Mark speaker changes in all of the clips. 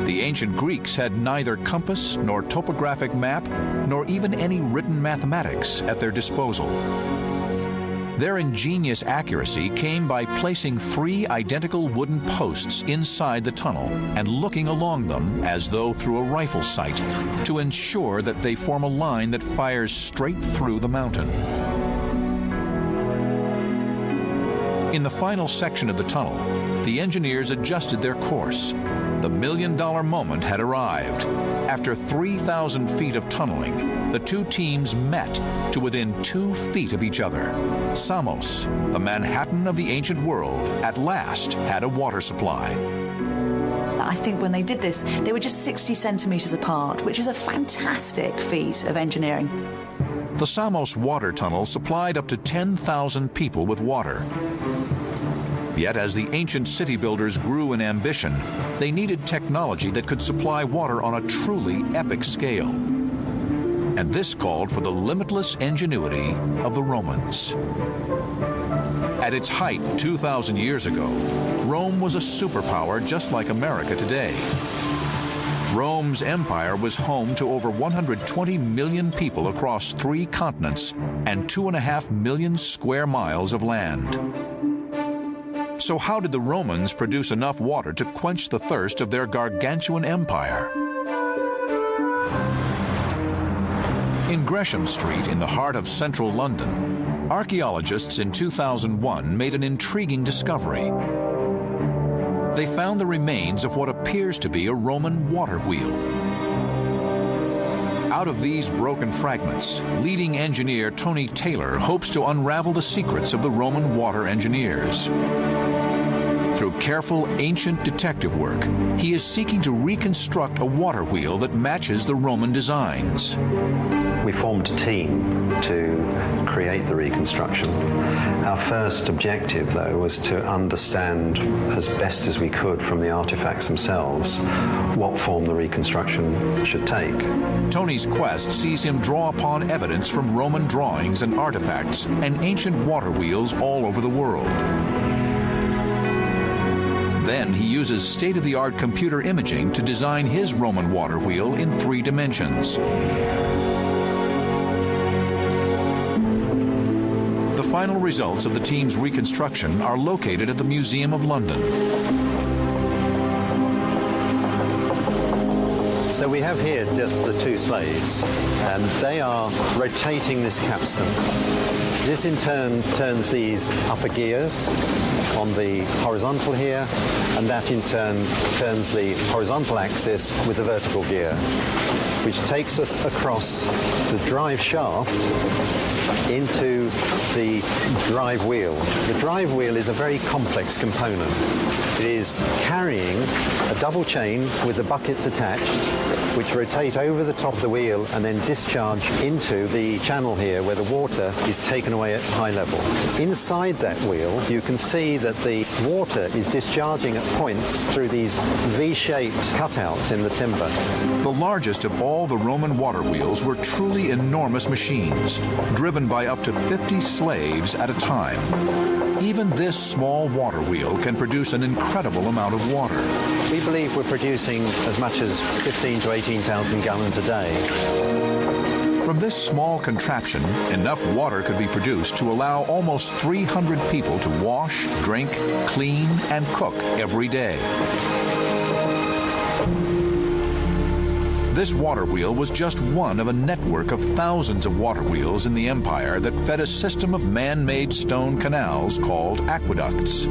Speaker 1: The ancient Greeks had neither compass nor topographic map, nor even any written mathematics at their disposal. Their ingenious accuracy came by placing 3 identical wooden posts inside the tunnel and looking along them as though through a rifle sight to ensure that they form a line that fires straight through the mountain. In the final section of the tunnel, the engineers adjusted their course. The million-dollar moment had arrived. After 3,000 feet of tunneling, the two teams met to within 2 feet of each other. Samos, the Manhattan of the ancient world, at last had a water supply.
Speaker 2: I think when they did this, they were just 60 centimeters apart, which is a fantastic feat of engineering.
Speaker 1: The Samos water tunnel supplied up to 10,000 people with water. Yet as the ancient city builders grew in ambition, they needed technology that could supply water on a truly epic scale. And this called for the limitless ingenuity of the Romans. At its height 2,000 years ago, Rome was a superpower just like America today. Rome's empire was home to over 120 million people across 3 continents and 2.5 million square miles of land. So how did the Romans produce enough water to quench the thirst of their gargantuan empire? In Gresham Street, in the heart of central London, archaeologists in 2001 made an intriguing discovery. They found the remains of what appears to be a Roman water wheel. Out of these broken fragments, leading engineer Tony Taylor hopes to unravel the secrets of the Roman water engineers. Through careful ancient detective work, he is seeking to reconstruct a water wheel that matches the Roman designs.
Speaker 3: We formed a team to create the reconstruction. Our first objective, though, was to understand as best as we could from the artifacts themselves what form the reconstruction should take.
Speaker 1: Tony's quest sees him draw upon evidence from Roman drawings and artifacts and ancient water wheels all over the world. Then he uses state-of-the-art computer imaging to design his Roman water wheel in 3 dimensions. The final results of the team's reconstruction are located at the Museum of London.
Speaker 3: So we have here just the 2 slaves, and they are rotating this capstan. This in turn turns these upper gears on the horizontal here, and that in turn turns the horizontal axis with the vertical gear, which takes us across the drive shaft into the drive wheel. The drive wheel is a very complex component. It is carrying a double chain with the buckets attached, which rotate over the top of the wheel and then discharge into the channel here where the water is taken away at high level. Inside that wheel, you can see that the water is discharging at points through these V-shaped cutouts in the timber.
Speaker 1: The largest of all the Roman water wheels were truly enormous machines, driven by up to 50 slaves at a time. Even this small water wheel can produce an incredible amount of water.
Speaker 3: We believe we're producing as much as 15 to 18,000 gallons a day.
Speaker 1: From this small contraption, enough water could be produced to allow almost 300 people to wash, drink, clean, and cook every day. This water wheel was just one of a network of thousands of water wheels in the empire that fed a system of man-made stone canals called aqueducts.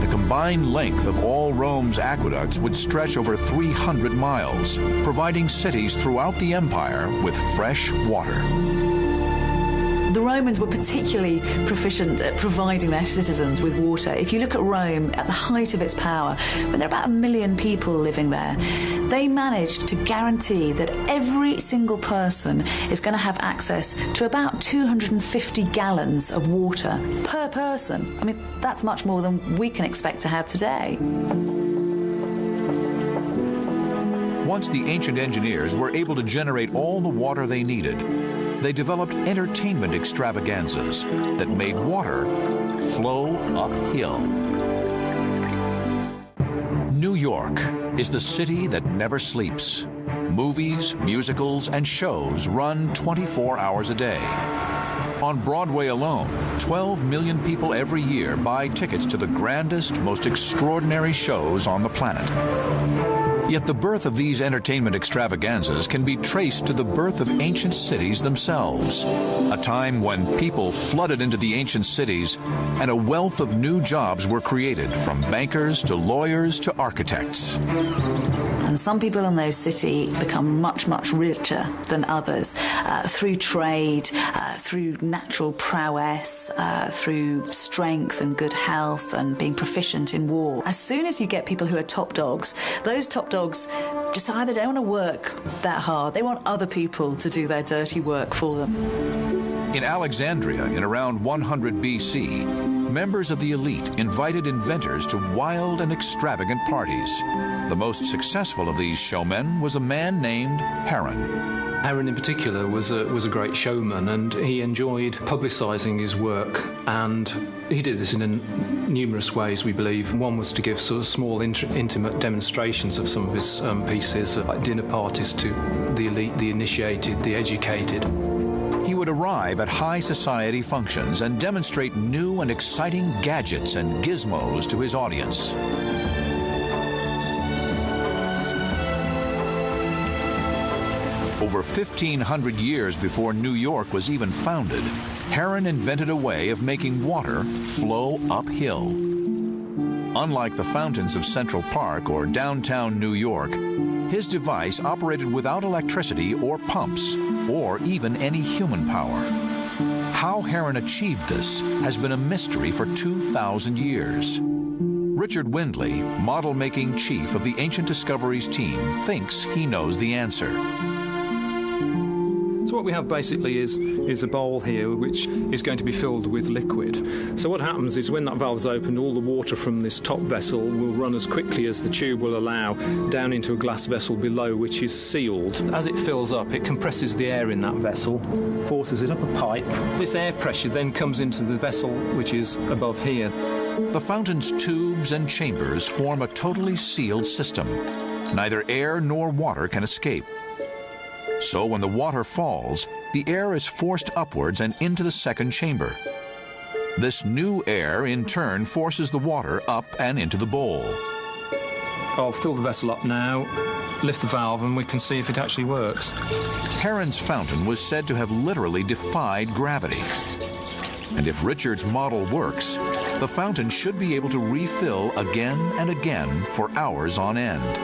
Speaker 1: The combined length of all Rome's aqueducts would stretch over 300 miles, providing cities throughout the empire with fresh water.
Speaker 2: The Romans were particularly proficient at providing their citizens with water. If you look at Rome at the height of its power, when there are about 1 million people living there, they managed to guarantee that every single person is going to have access to about 250 gallons of water per person. I mean, that's much more than we can expect to have today.
Speaker 1: Once the ancient engineers were able to generate all the water they needed, they developed entertainment extravaganzas that made water flow uphill. York is the city that never sleeps. Movies, musicals, and shows run 24 hours a day. On Broadway alone, 12 million people every year buy tickets to the grandest, most extraordinary shows on the planet. Yet the birth of these entertainment extravaganzas can be traced to the birth of ancient cities themselves, a time when people flooded into the ancient cities and a wealth of new jobs were created, from bankers to lawyers to architects.
Speaker 2: And some people in those cities become much, much richer than others through trade, through natural prowess, through strength and good health and being proficient in war. As soon as you get people who are top dogs, those top dogs decide they don't want to work that hard. They want other people to do their dirty work for them.
Speaker 1: In Alexandria, in around 100 BC, members of the elite invited inventors to wild and extravagant parties. The most successful of these showmen was a man named Heron.
Speaker 4: Heron in particular was a great showman, and he enjoyed publicising his work, and he did this in numerous ways, we believe. One was to give sort of small intimate demonstrations of some of his pieces, like dinner parties to the elite, the initiated, the educated.
Speaker 1: He would arrive at high society functions and demonstrate new and exciting gadgets and gizmos to his audience. Over 1,500 years before New York was even founded, Heron invented a way of making water flow uphill. Unlike the fountains of Central Park or downtown New York, his device operated without electricity or pumps, or even any human power. How Heron achieved this has been a mystery for 2,000 years. Richard Windley, model-making chief of the Ancient Discoveries team, thinks he knows the answer.
Speaker 4: So what we have basically is a bowl here which is going to be filled with liquid. So what happens is when that valve's opened, all the water from this top vessel will run as quickly as the tube will allow down into a glass vessel below, which is sealed. As it fills up, it compresses the air in that vessel, forces it up a pipe. This air pressure then comes into the vessel which is above here.
Speaker 1: The fountain's tubes and chambers form a totally sealed system. Neither air nor water can escape. So when the water falls, the air is forced upwards and into the second chamber. This new air, in turn, forces the water up and into the bowl.
Speaker 4: I'll fill the vessel up now, lift the valve, and we can see if it actually works.
Speaker 1: Heron's fountain was said to have literally defied gravity. And if Richard's model works, the fountain should be able to refill again and again for hours on end.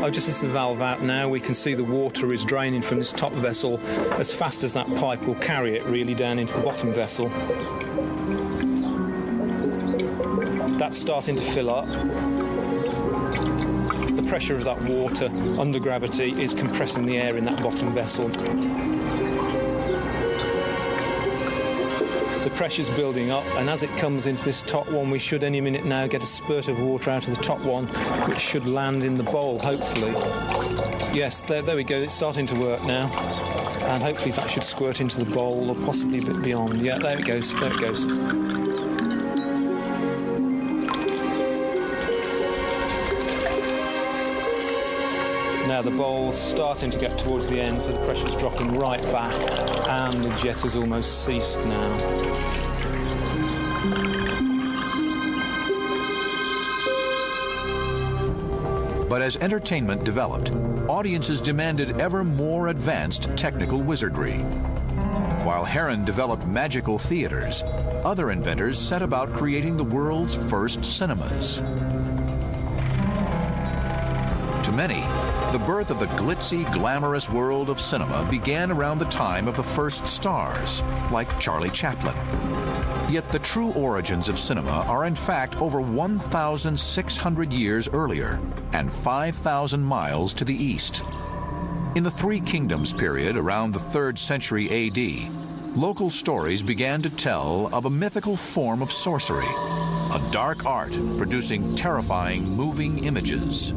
Speaker 4: I've just lifted the valve out now. We can see the water is draining from this top vessel as fast as that pipe will carry it really down into the bottom vessel. That's starting to fill up. The pressure of that water under gravity is compressing the air in that bottom vessel. The pressure's building up, and as it comes into this top one, we should any minute now get a spurt of water out of the top one, which should land in the bowl, hopefully. Yes, there we go. It's starting to work now, and hopefully that should squirt into the bowl or possibly a bit beyond. Yeah, there it goes. There it goes. Now the bowl's starting to get towards the end, so the pressure's dropping right back, and the jet has almost ceased now.
Speaker 1: But as entertainment developed, audiences demanded ever more advanced technical wizardry. While Heron developed magical theaters, other inventors set about creating the world's first cinemas. To many, the birth of the glitzy, glamorous world of cinema began around the time of the first stars, like Charlie Chaplin. Yet the true origins of cinema are in fact over 1,600 years earlier and 5,000 miles to the east. In the Three Kingdoms period around the 3rd century AD, local stories began to tell of a mythical form of sorcery, a dark art producing terrifying, moving images.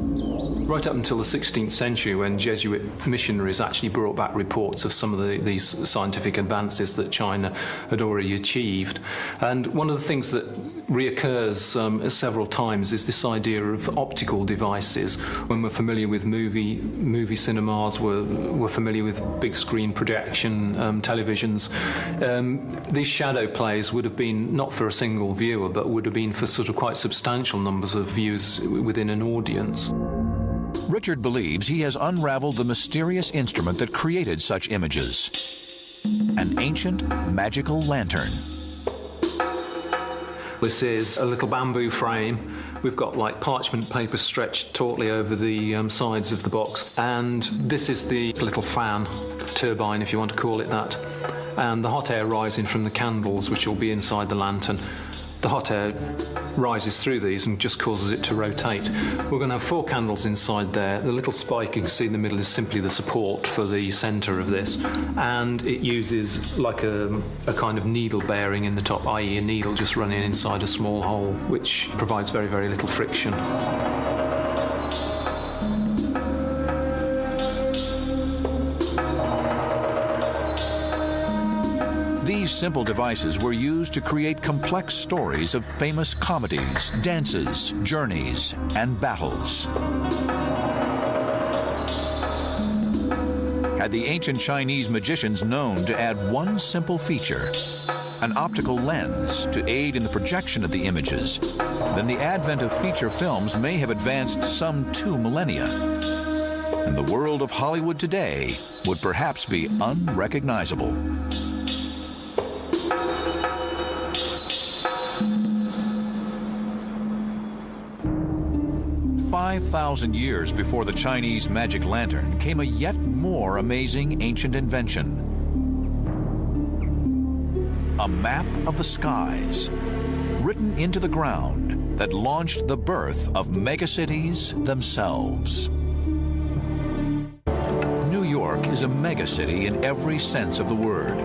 Speaker 4: Right up until the 16th century, when Jesuit missionaries actually brought back reports of some of these scientific advances that China had already achieved. And one of the things that reoccurs several times is this idea of optical devices. When we're familiar with movie cinemas, we're familiar with big screen projection televisions. These shadow plays would have been not for a single viewer, but would have been for sort of quite substantial numbers of viewers within an audience.
Speaker 1: Richard believes he has unraveled the mysterious instrument that created such images: an ancient magical lantern.
Speaker 4: This is a little bamboo frame. We've got like parchment paper stretched tautly over the sides of the box, and this is the little fan, turbine if you want to call it that, and the hot air rising from the candles which will be inside the lantern. The hot air rises through these and just causes it to rotate. We're going to have 4 candles inside there. The little spike you can see in the middle is simply the support for the centre of this, and it uses like a kind of needle bearing in the top, i.e. a needle just running inside a small hole, which provides very, very little friction.
Speaker 1: These simple devices were used to create complex stories of famous comedies, dances, journeys, and battles. Had the ancient Chinese magicians known to add one simple feature, an optical lens, to aid in the projection of the images, then the advent of feature films may have advanced some 2 millennia, and the world of Hollywood today would perhaps be unrecognizable. 5,000 years before the Chinese magic lantern came a yet more amazing ancient invention: a map of the skies, written into the ground, that launched the birth of megacities themselves. New York is a megacity in every sense of the word.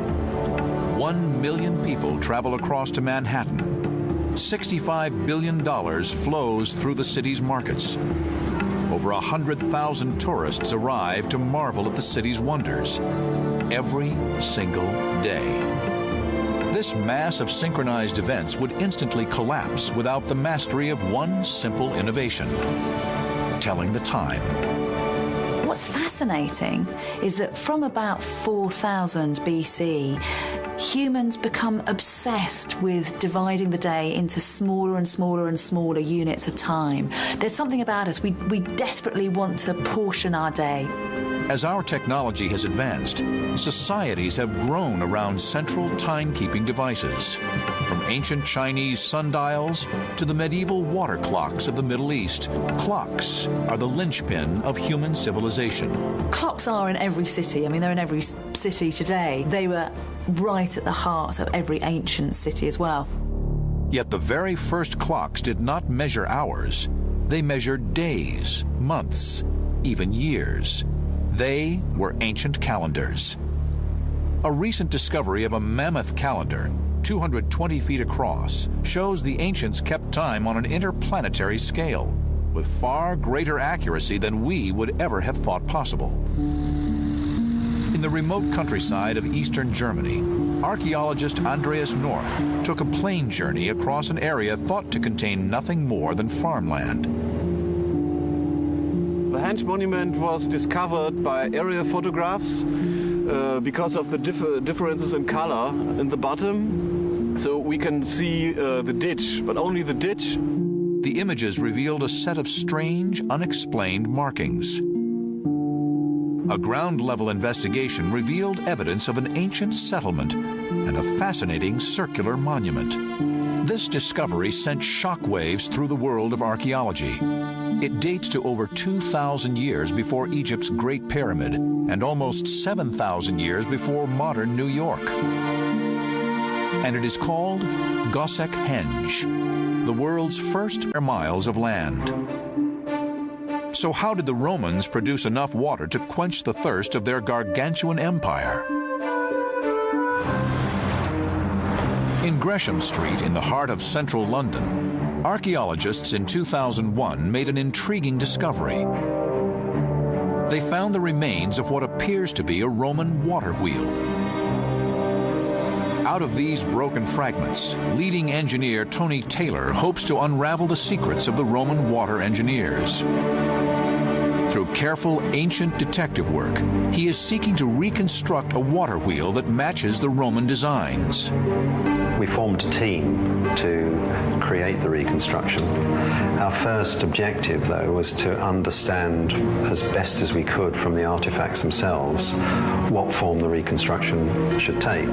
Speaker 1: 1 million people travel across to Manhattan. $65 billion flows through the city's markets. Over 100,000 tourists arrive to marvel at the city's wonders every single day. This mass of synchronized events would instantly collapse without the mastery of one simple innovation: telling the time.
Speaker 2: What's fascinating is that from about 4000 BC, humans become obsessed with dividing the day into smaller and smaller and smaller units of time. There's something about us, we desperately want to portion our day.
Speaker 1: As our technology has advanced, societies have grown around central timekeeping devices. From ancient Chinese sundials to the medieval water clocks of the Middle East, clocks are the linchpin of human civilization.
Speaker 2: Clocks are in every city. I mean, they're in every city today. They were right at the heart of every ancient city as well.
Speaker 1: Yet the very first clocks did not measure hours. They measured days, months, even years. They were ancient calendars. A recent discovery of a mammoth calendar, 220 feet across, shows the ancients kept time on an interplanetary scale, with far greater accuracy than we would ever have thought possible. In the remote countryside of eastern Germany, archaeologist Andreas North took a plane journey across an area thought to contain nothing more than farmland.
Speaker 5: The Henge monument was discovered by aerial photographs because of the differences in color in the bottom. So we can see the ditch, but only the ditch.
Speaker 1: The images revealed a set of strange, unexplained markings. A ground-level investigation revealed evidence of an ancient settlement and a fascinating circular monument. This discovery sent shockwaves through the world of archaeology. It dates to over 2,000 years before Egypt's Great Pyramid and almost 7,000 years before modern New York. And it is called Göbekli Henge, the world's first miles of land. So how did the Romans produce enough water to quench the thirst of their gargantuan empire? In Gresham Street, in the heart of central London, archaeologists in 2001 made an intriguing discovery. They found the remains of what appears to be a Roman water wheel. Out of these broken fragments, leading engineer Tony Taylor hopes to unravel the secrets of the Roman water engineers. Through careful ancient detective work, he is seeking to reconstruct a water wheel that matches the Roman designs.
Speaker 3: We formed a team to create the reconstruction. Our first objective, though, was to understand as best as we could from the artifacts themselves what form the reconstruction should take.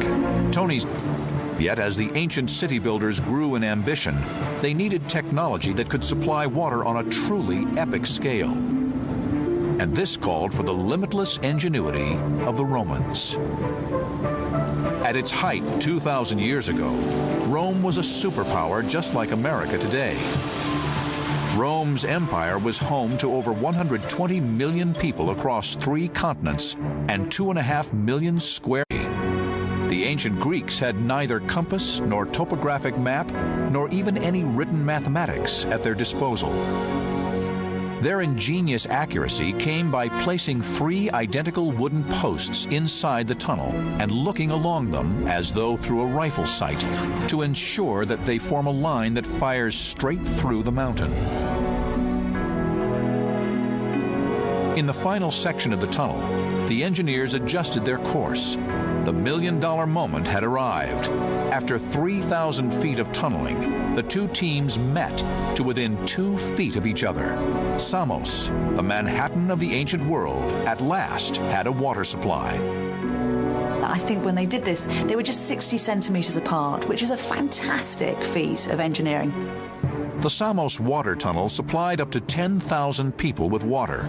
Speaker 1: Yet as the ancient city builders grew in ambition, they needed technology that could supply water on a truly epic scale. And this called for the limitless ingenuity of the Romans. At its height 2,000 years ago, Rome was a superpower just like America today. Rome's empire was home to over 120 million people across 3 continents and 2.5 million square. The ancient Greeks had neither compass nor topographic map, nor even any written mathematics at their disposal. Their ingenious accuracy came by placing 3 identical wooden posts inside the tunnel and looking along them as though through a rifle sight to ensure that they form a line that fires straight through the mountain. In the final section of the tunnel, the engineers adjusted their course. The million-dollar moment had arrived. After 3,000 feet of tunneling, the 2 teams met to within 2 feet of each other. Samos, the Manhattan of the ancient world, at last had a water supply.
Speaker 2: I think when they did this, they were just 60 centimetres apart, which is a fantastic feat of engineering.
Speaker 1: The Samos water tunnel supplied up to 10,000 people with water.